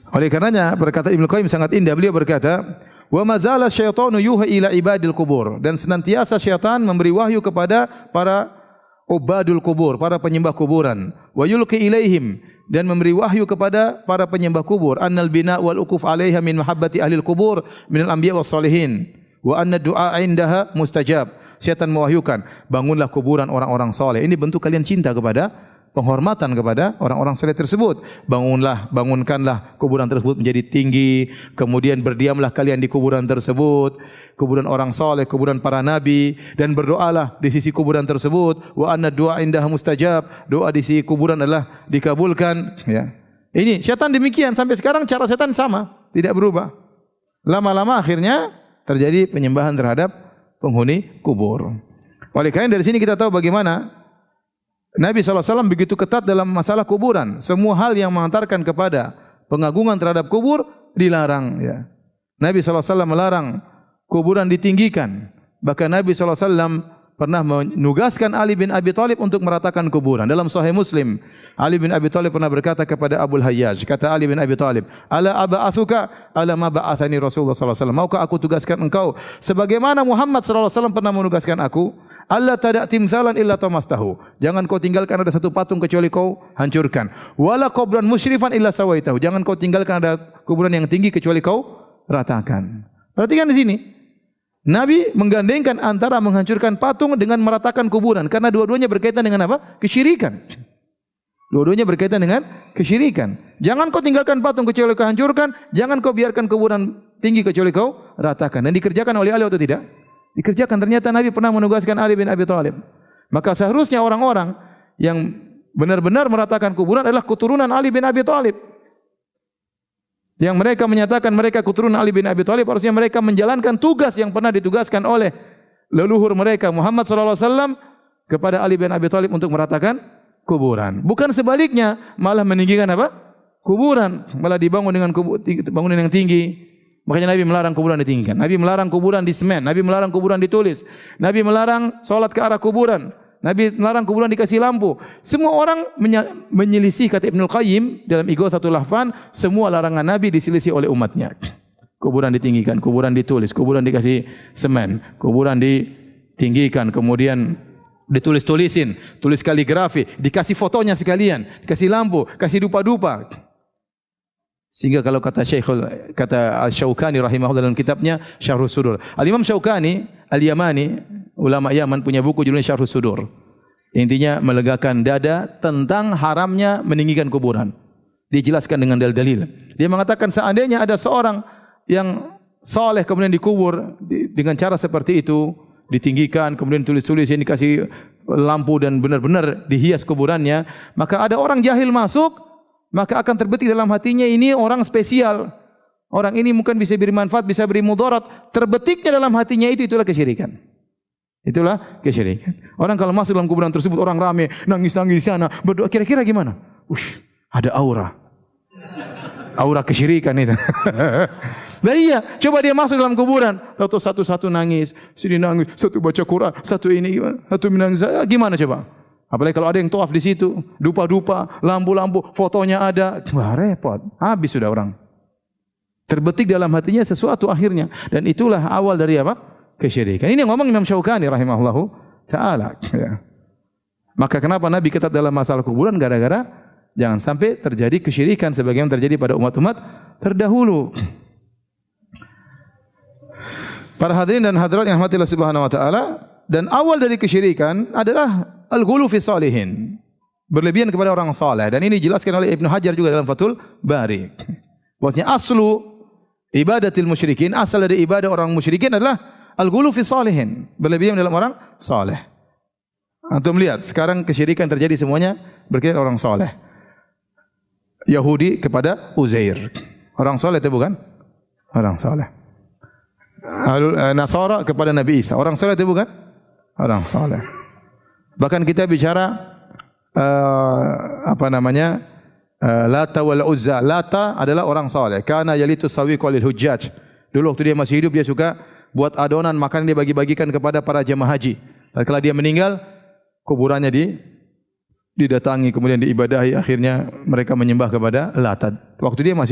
Oleh karenanya perkataan Ibnu Qayyim sangat indah. Beliau berkata, "Wa mazala syaitanu yuha ila ibadil kubur." Dan senantiasa syaitan memberi wahyu kepada para ubadul kubur, para penyembah kuburan. Wa yulqi ilaihim, dan memberi wahyu kepada para penyembah kubur, annal bina wal uquf 'alaiha min mahabbati ahlil kubur minal anbiya was salihin wa anna du'a 'indaha mustajab. Syaitan mewahyukan, bangunlah kuburan orang-orang saleh. Ini bentuk kalian cinta kepada, penghormatan kepada orang-orang saleh tersebut. Bangunkanlah kuburan tersebut menjadi tinggi, kemudian berdiamlah kalian di kuburan tersebut, kuburan orang saleh, kuburan para nabi, dan berdoalah di sisi kuburan tersebut. Wa anna du'a indaha mustajab, doa di sisi kuburan adalah dikabulkan, ya. Ini syaitan demikian, sampai sekarang cara syaitan sama, tidak berubah. Lama-lama akhirnya terjadi penyembahan terhadap penghuni kubur. Oleh karena dari sini kita tahu bagaimana Nabi SAW begitu ketat dalam masalah kuburan. Semua hal yang mengantarkan kepada pengagungan terhadap kubur dilarang. Ya. Nabi SAW melarang kuburan ditinggikan. Bahkan Nabi SAW pernah menugaskan Ali bin Abi Thalib untuk meratakan kuburan. Dalam Sahih Muslim, Ali bin Abi Thalib pernah berkata kepada Abul Hayyaj, kata Ali bin Abi Thalib, "Ala aba'athuka ala ma ba'athani Rasulullah SAW." Maukah aku tugaskan engkau sebagaimana Muhammad SAW pernah menugaskan aku? Allah tada timsalan illa tamastahu. Jangan kau tinggalkan ada satu patung kecuali kau hancurkan. Wala qabran musyrifan illa sawaitahu. Jangan kau tinggalkan ada kuburan yang tinggi kecuali kau ratakan. Perhatikan di sini. Nabi menggandengkan antara menghancurkan patung dengan meratakan kuburan karena dua-duanya berkaitan dengan apa? Kesyirikan. Dua-duanya berkaitan dengan kesyirikan. Jangan kau tinggalkan patung kecuali kau hancurkan, jangan kau biarkan kuburan tinggi kecuali kau ratakan. Dan dikerjakan oleh Ali atau tidak? Dikerjakan. Ternyata Nabi pernah menugaskan Ali bin Abi Thalib. Maka seharusnya orang-orang yang benar-benar meratakan kuburan adalah keturunan Ali bin Abi Thalib. Yang mereka menyatakan mereka keturunan Ali bin Abi Thalib, harusnya mereka menjalankan tugas yang pernah ditugaskan oleh leluhur mereka Muhammad SAW kepada Ali bin Abi Thalib untuk meratakan kuburan. Bukan sebaliknya, malah meninggikan apa? Kuburan, malah dibangun dengan bangunan yang tinggi. Makanya Nabi melarang kuburan ditinggikan. Nabi melarang kuburan di semen. Nabi melarang kuburan ditulis. Nabi melarang solat ke arah kuburan. Nabi melarang kuburan dikasih lampu. Semua orang menyelisih, kata Ibnu Qayyim dalam Ighathatul Lahfan, semua larangan Nabi diselisih oleh umatnya. Kuburan ditinggikan, kuburan ditulis, kuburan dikasih semen, kuburan ditinggikan, kemudian ditulis-tulisin, tulis kaligrafi, dikasih fotonya sekalian, dikasih lampu, kasih dupa-dupa. Sehingga kalau kata Al-Syaukani rahimahullah dalam kitabnya Syarhus Sudur. Al-Imam Syaukani Al-Yamani, ulama Yaman, punya buku judulnya Syarhus Sudur. Intinya melegakan dada tentang haramnya meninggikan kuburan. Dijelaskan dengan dalil-dalil. Dia mengatakan seandainya ada seorang yang saleh kemudian dikubur dengan cara seperti itu, ditinggikan, kemudian tulis-tulis yang dikasih lampu dan benar-benar dihias kuburannya, maka ada orang jahil masuk, maka akan terbetik dalam hatinya ini orang spesial. Orang ini mungkin bisa beri manfaat, bisa beri mudarat. Terbetiknya dalam hatinya itulah kesyirikan. Itulah kesyirikan. Orang kalau masuk dalam kuburan tersebut, orang ramai, nangis-nangis di sana, berdoa, kira-kira gimana? Ada aura. Aura kesyirikan itu. Nah iya, coba dia masuk dalam kuburan, tahu satu-satu nangis, sini nangis, satu baca Quran, satu ini gimana? Satu menangis, gimana coba? Apalagi kalau ada yang tawaf di situ, dupa-dupa, lampu-lampu, fotonya ada, wah repot, habis sudah orang. Terbetik dalam hatinya sesuatu akhirnya, dan itulah awal dari apa? Kesyirikan. Ini yang ngomong Imam Syaukani rahimahullahu taala. Ya. Maka kenapa Nabi ketat dalam masalah kuburan? Gara-gara jangan sampai terjadi kesyirikan sebagaimana terjadi pada umat-umat terdahulu. Para hadirin dan hadirat yang dirahmati Allah Subhanahu wa taala, dan awal dari kesyirikan adalah al-ghulu fi salihin. Berlebihan kepada orang saleh, dan ini dijelaskan oleh Ibnu Hajar juga dalam Fathul Bari. Bahwasanya aslu ibadatil musyrikin, asal dari ibadah orang musyrikin adalah al-ghulu fi salihin, berlebihan dalam orang saleh. Antum lihat sekarang kesyirikan terjadi semuanya berkaitan orang saleh. Yahudi kepada Uzair. Orang saleh itu bukan? Orang saleh. Nasara kepada Nabi Isa. Orang saleh itu bukan? Orang saleh. Bahkan kita bicara Lata wal Uzza. Lata adalah orang saleh. Kana yalitu sawiqa lil hujjaj. Dulu waktu dia masih hidup dia suka buat adonan makanan dia bagi-bagikan kepada para jemaah haji. Setelah dia meninggal, kuburannya didatangi kemudian diibadahi, akhirnya mereka menyembah kepada Lata. Waktu dia masih